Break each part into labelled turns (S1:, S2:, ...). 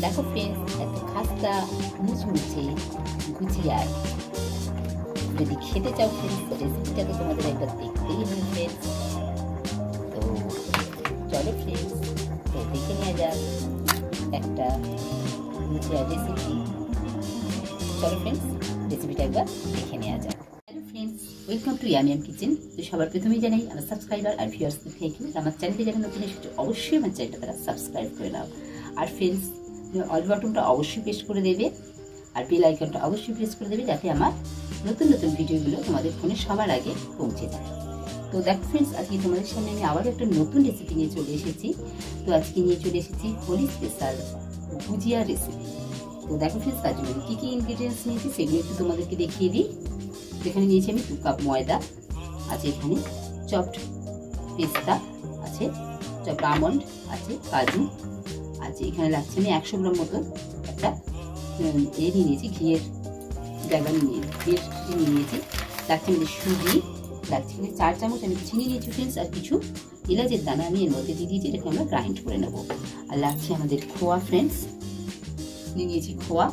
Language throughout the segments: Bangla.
S1: দেখো ফ্রেন্ডস, এত খাস্তা মুচমুচে গুজিয়া যদি খেতে চাও ফ্রেন্ডস, রেসিপিটা তো তোমাদের একবার দেখতেই হবে ফ্রেন্ডস। তো চলো ফ্রেন্ডস, তো দেখে নেওয়া যাক একটা গুজিয়া রেসিপি। চলো ফ্রেন্ডস, রেসিপিটা একবার দেখে নেওয়া যাক। Hello friends, welcome to yummy yummy kitchen. তো সবার প্রথমেই জানাই আমার সাবস্ক্রাইবার আর ভিউয়ার্সদের থ্যাংক ইউ। আমার চ্যানেলে যারা নতুন এসেছে অবশ্যই আমার চ্যানেলটা তারা সাবস্ক্রাইব করে নাও। আর ফ্রেন্ডস, অল বাটনটা অবশ্যই প্রেস করে দেবে আর বেল আইকনটা অবশ্যই প্রেস করে দেবে, যাতে আমার নতুন নতুন ভিডিওগুলো তোমাদের ফোনে সবার আগে পৌঁছে যায়। তো দেখো ফ্রেন্ডস, আজকে তোমাদের সামনে আমি আবার একটা নতুন রেসিপি নিয়ে চলে এসেছি। তো আজকে নিয়ে চলে এসেছি হোলি স্পেশাল গুজিয়া রেসিপি। তো দেখো ফ্রেন্ডস, তার জন্য কী কী ইনগ্রিডিয়েন্টস নিয়েছি সেগুলো একটু তোমাদেরকে দেখিয়ে দিই। এখানে নিয়েছি আমি 2 কাপ ময়দা, আছে এখানে চপড পেস্তা, আছে চপড আমন্ড, আছে কাজু, আছে এখানে লাগছে আমি 100 গ্রাম মতন একটা নিয়ে নিয়েছি, ঘিয়ের জায়গা ঘিয়ের নিয়ে নিয়েছি। লাগছে আমাদের সুজি, লাগছে এখানে 4 চামচ আমি চিনি নিয়েছি ফ্রেন্ডস, আর কিছু এলাচের দানা আমি এর মধ্যে দিয়ে দিয়েছি, এটাকে আমরা গ্রাইন্ড করে নেব। আর লাগছে আমাদের খোয়া ফ্রেন্ডস, নিয়ে নিয়েছি খোয়া।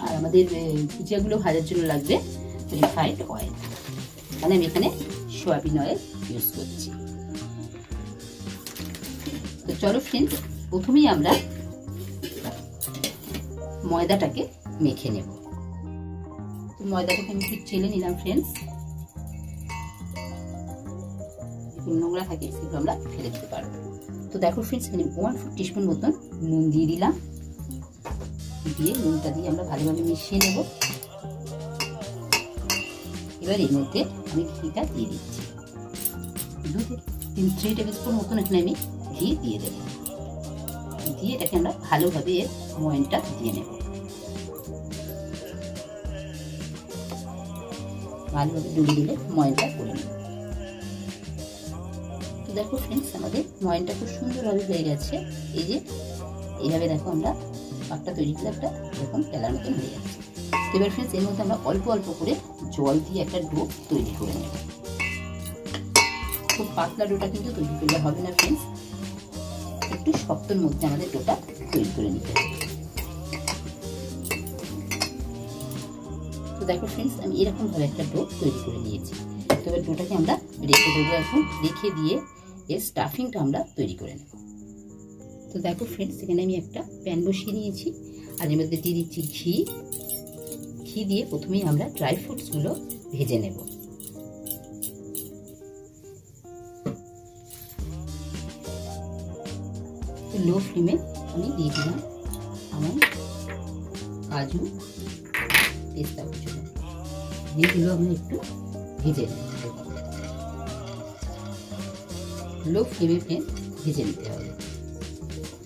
S1: আর আমাদের ভুজিয়াগুলো ভাজার জন্য লাগবে রিফাইন্ড অয়েল, মানে আমি এখানে সয়াবিন অয়েল ইউজ করছি। তো চলো ফ্রেন্ডস, প্রথমেই আমরা ময়দাটাকে মেখে নেব। তো ময়দাটাকে আমি একটু চেলে নিলাম ফ্রেন্ডস, নোংরা থাকে সেগুলো আমরা ফেলে দিতে পারবো। তো দেখো ফ্রেন্ডস, এখানে 1 টিস্পুন মতন নুন দিয়ে দিলাম, দিয়ে নুনটা দিয়ে আমরা ভালোভাবে মিশিয়ে নেব। এবার এর মধ্যে আমি ঘিটা দিয়ে দিচ্ছি, 2-3 টেবিল স্পুন মতন এখানে আমি ঘি দিয়ে দেবো। দিয়ে এটাকে আমরা ভালোভাবে এর ময়নটা দিয়ে নেব, ভালোভাবে ডুলে ময়নটা করে নেব। তো দেখো ফ্রেন্ডস, আমাদের ময়নটা খুব সুন্দরভাবে হয়ে গেছে। এই যে এইভাবে দেখো আমরা পাকটা তৈরি করে একটা এরকম তেলার মতন হয়ে যাচ্ছে। এবার ফ্রেন্ডস, এর মধ্যে আমরা অল্প অল্প করে জল দিয়ে একটা ডো তৈরি করে নেব। খুব পাতলা ডোটা কিন্তু তৈরি করলে হবে না ফ্রেন্ডস, একটু শক্তর মধ্যে আমাদের ডোটা তৈরি করে নিতে হবে। তো দেখো ফ্রেন্ডস, আমি এরকম ভাবে একটা ডো তৈরি করে নিয়েছি। তো এবার ডোটাকে আমরা রেখে দেবো, এখন রেখে দিয়ে এর স্টাফিংটা আমরা তৈরি করে নেব। তো দেখো ফ্রেন্ডস, এখানে আমি একটা প্যান বসিয়ে নিয়েছি, আর এর মধ্যে দিয়ে দিচ্ছি ঘি। ঘি দিয়ে প্রথমেই আমরা ড্রাই ফ্রুটসগুলো ভেজে নেব। লো ফ্লেমে আমি দিয়ে দিলাম আমার কাজু, পেস্তা কুচি, যেগুলো আমরা একটু ভেজে নেব। লো ফ্লেমে ভেজে নিতে হবে।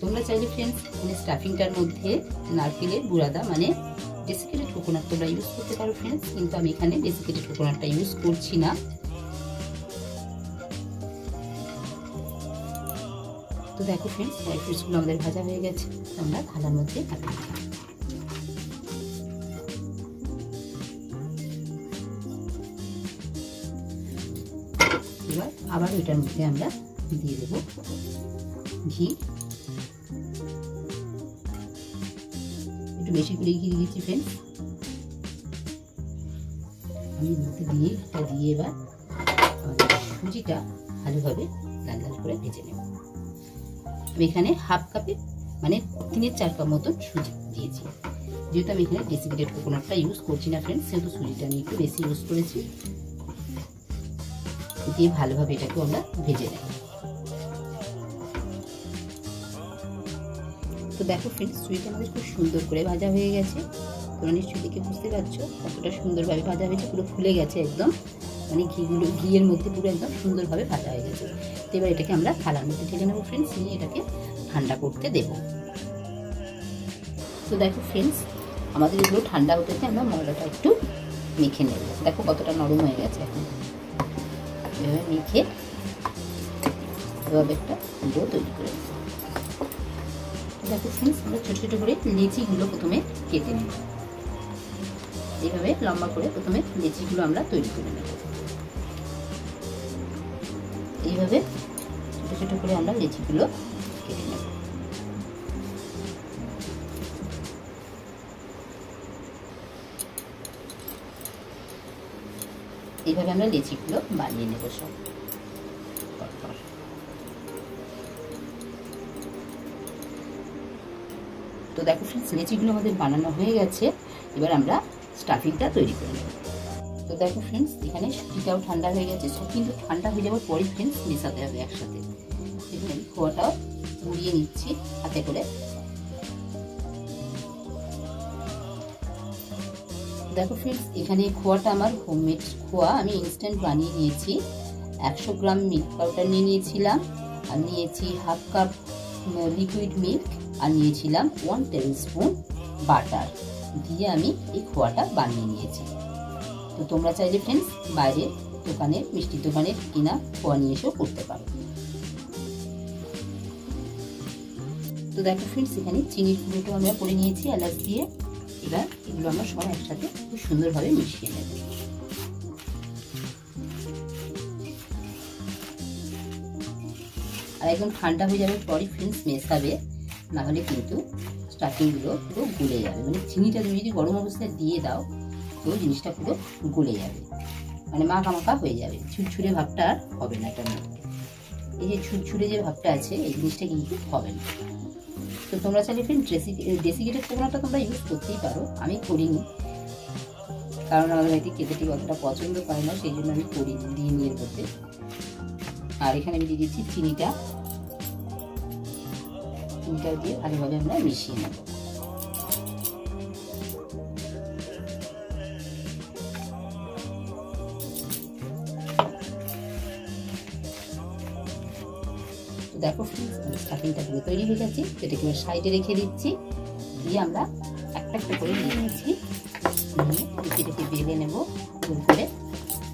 S1: তোমরা চাইলে ফ্রেন্ডস মানে স্টাফিংটার মধ্যে নারকেলের বুড়াদা মানে ডেসিকেটেড কোকোনাট তোমরা ইউজ করতে পারো ফ্রেন্ডস, কিন্তু আমি এখানে ডেসিকেটেড কোকোনাটটা ইউজ করছি না। তো দেখো ফ্রেন্ডস, ড্রাই ফ্রুটসগুলো আমাদের ভাজা হয়ে গেছে, আমরা থালার মধ্যে কাটিয়ে দিলাম। এবার আবার এটার মধ্যে আমরা দিয়ে দেব ঘি, একটু বেশি করে ঘি দিয়েছি ফ্রেন্ডস। আমি মধ্যে দিয়ে এবার আমাদের সুজিটা ভালোভাবে লাল লাল করে ভেজে নেব। আমি এখানে হাফ কাপে মানে 3-4 কাপ মতন সুজি দিয়েছি, যেহেতু আমি এখানে ডেসিকেটেড কোকোনাটটা ইউজ করছি না ফ্রেন্ডস, সেহেতু সুজিটা আমি একটু বেশি ইউজ করেছি। দিয়ে ভালোভাবে এটাকে আমরা ভেজে নেব। তো দেখো ফ্রেন্ডস, সুজিটা আমাদের খুব সুন্দর করে ভাজা হয়ে গেছে। তোমরা নিশ্চয়ই দেখে বুঝতে পারছো কতটা সুন্দরভাবে ভাজা হয়েছে, পুরো ফুলে গেছে একদম, মানে ঘিয়ের মধ্যে পুরো একদম সুন্দরভাবে ভাজা হয়ে গেছে। তো এবার এটাকে আমরা থালার মধ্যে ঢেলে নেবো ফ্রেন্ডস, নিয়ে এটাকে ঠান্ডা করতে দেব। তো দেখো ফ্রেন্ডস, আমাদের এগুলো ঠান্ডা হতে আমরা ময়দাটা একটু মেখে নেব। দেখো কতটা নরম হয়ে গেছে, এখন এভাবে মেখে এভাবে একটা ডো তৈরি করে নেব। দেখো ফ্রেন্ডস, আমরা ছোটো ছোটো করে লেচিগুলো প্রথমে কেটে নেব। এইভাবে লম্বা করে প্রথমে লেচিগুলো আমরা তৈরি করে নেব। এইভাবে ছোটো ছোটো করে আমরা লেচিগুলো কেটে নেব। এইভাবে আমরা লেচিগুলো বানিয়ে নেব সব। তো দেখো ফ্রেন্ডস, লেচিগুলো আমাদের বানানো হয়ে গেছে। এবার আমরা স্টাফিংটা তৈরি করে নেব। তো দেখো ফ্রেন্ডস, এখানে সুজিটাও ঠান্ডা হয়ে গেছে। সব কিন্তু ঠান্ডা হয়ে যাওয়ার পরই ফ্রেন্ডস মেশাতে হবে একসাথে। দেখুন আমি খোয়াটাও মুড়িয়ে নিচ্ছি হাতে করে। দেখো ফ্রেন্ডস, এখানে খোয়াটা আমার হোমমেড খোয়া, আমি ইনস্ট্যান্ট বানিয়ে নিয়েছি। 100 গ্রাম মিল্ক পাউডার নিয়ে নিয়েছিলাম, আর নিয়েছি হাফ কাপ লিকুইড মিল্ক, আর নিয়েছিলাম 1 টেবিল স্পুন বাটার দিয়ে আমি এই খোয়াটা বানিয়ে নিয়েছি। তো তোমরা চাইলে ফ্রেন্ডস বাইরে দোকানের মিষ্টির দোকানের কিনা খোয়া নিয়ে এসেও করতে পারো। তো দেখো ফ্রেন্ডস, এখানে চিনির গুঁড়োটা আমরা করে নিয়েছি এলাচ দিয়ে। এবার এগুলো আমরা সব একসাথে খুব সুন্দরভাবে মিশিয়ে নেব। আর একদম ঠান্ডা হয়ে যাবে পরই ফ্রেন্ডস মেশাবে, না হলে কিন্তু স্টাফিংগুলো পুরো গলে যাবে। মানে চিনিটা তুমি যদি গরম অবস্থায় দিয়ে দাও তো জিনিসটা পুরো গলে যাবে, মানে মাখা মাখা হয়ে যাবে, ছুটছুড়ে ভাবটা আর হবে না এটার মধ্যে। এই যে ছুটছুড়ে যে ভাবটা আছে এই জিনিসটা কিন্তু হবে না। তো তোমরা চাইলে ফ্রেন্ড ডেসিকেটেড কোকোনাটটা তোমরা ইউজ করতেই পারো, আমি করিনি কারণ আমার বাড়িতে খেতে ঠিক অতটা পছন্দ করে না, সেই জন্য আমি করিনি, দিয়ে নিয়ে করতে। আর এখানে আমি দিয়ে দিচ্ছি চিনিটাও দিয়ে ভালোভাবে আমরা মিশিয়ে নেব। দেখো ফ্রেন্ডস, স্টাফিংটা পুরো তৈরি হয়ে গেছে। এটাকে সাইডে রেখে দিচ্ছি, দিয়ে আমরা একটা একটা করে নিয়ে নিয়েছি, নিয়ে লুচিটাকে বেলে নেব গোল করে,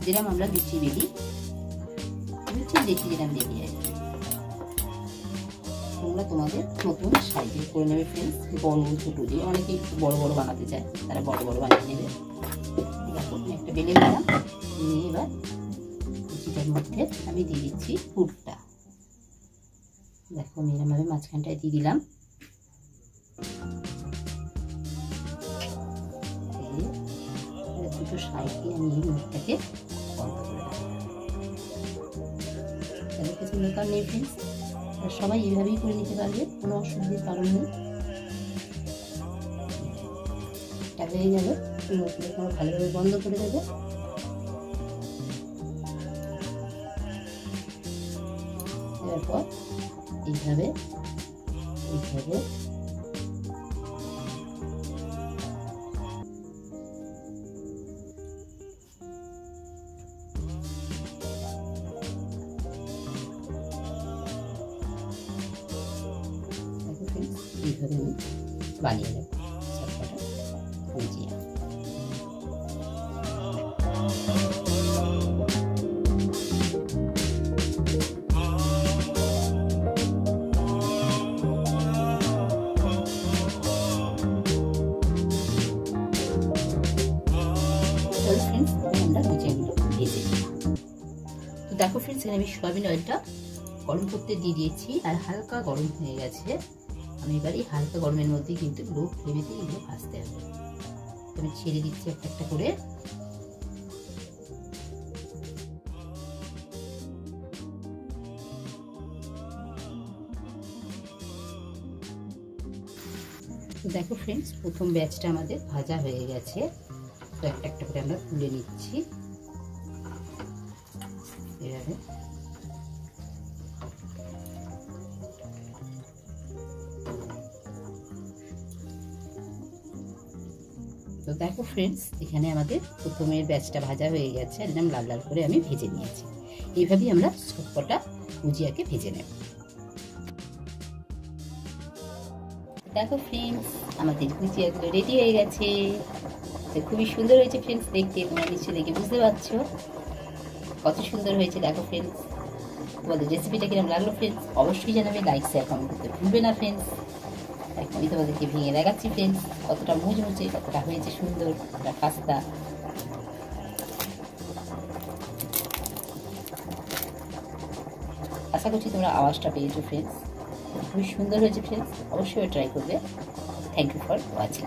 S1: যেরকম আমরা লুচি বেলি, লুচি যেরকম বেলি আর কি। তোমরা তোমাদের নতুন সাইজে করে নেবে ফ্রেন্ডস, বড় ছোটো দিয়ে অনেকে একটু বড় বড় বানাতে চায় তারা বড় বড় বানিয়ে নেবে। দেখো একটা বেলে নিলাম, নিয়ে এবার লুচিটার মধ্যে আমি দিয়ে দিচ্ছি পুরটা। দেখো আমি এরকমভাবে মাঝখানটায় দিয়ে দিলাম, দুটো সাইড দিয়ে আমি এই মুখটাকে বন্ধ করে রাখলাম। তাদের কাছে দরকার নেই ফ্রেন্ডস, সবাই এইভাবেই করে নিতে পারবে, কোনো অসুবিধার কারণ নেই। এটা হয়ে গেল, মুখগুলো ভালোভাবে বন্ধ করে দেবো। এরপর এইভাবে এইভাবে এইভাবে আমি বানিয়ে নেব সবকটা ভুজিয়া। তো দেখো ফ্রেন্ডস, এখানে আমি সয়াবিন অয়েলটা গরম করতে দিয়ে দিয়েছি, আর হালকা গরম হয়ে গেছে। আমি এবার এই হালকা গরমের মধ্যে কিন্তু লো ফ্লেমেতে এগুলো ভাজতে হবে। আমি ছেড়ে দিচ্ছি একটা একটা করে। তো দেখো ফ্রেন্ডস, প্রথম ব্যাচটা আমাদের ভাজা হয়ে গেছে। তো একটা একটা করে আমরা তুলে নিচ্ছি এভাবে। তো দেখো ফ্রেন্ডস, এখানে আমাদের প্রথমের ব্যাচটা ভাজা হয়ে গেছে, একদম লাল লাল করে আমি ভেজে নিয়েছি। এইভাবেই আমরা সবকটা ভুজিয়াকে ভেজে নেব। দেখো ফ্রেন্ডস, আমাদের ভুজিয়াগুলো রেডি হয়ে গেছে। তো খুবই সুন্দর হয়েছে ফ্রেন্ডস দেখতে, তোমরা নিশ্চয়ই দেখে বুঝতে পারছো কত সুন্দর হয়েছে। দেখো ফ্রেন্ডস, তোমাদের রেসিপিটা কিরকম লাগলো ফ্রেন্ডস অবশ্যই জানাবে, লাইক শেয়ার কমেন্ট করতে ভুলবে না ফ্রেন্ডস। আমি তোমাদেরকে ভেঙে দেখাচ্ছি ফ্রেন্ডস কতটা মুচমুচে, কতটা হয়েছে সুন্দর, কতটা খাস্তা। আশা করছি তোমরা আওয়াজটা পেয়েছো ফ্রেন্ডস, খুবই সুন্দর হয়েছে ফ্রেন্ডস, অবশ্যই ট্রাই করবে। Thank you for watching.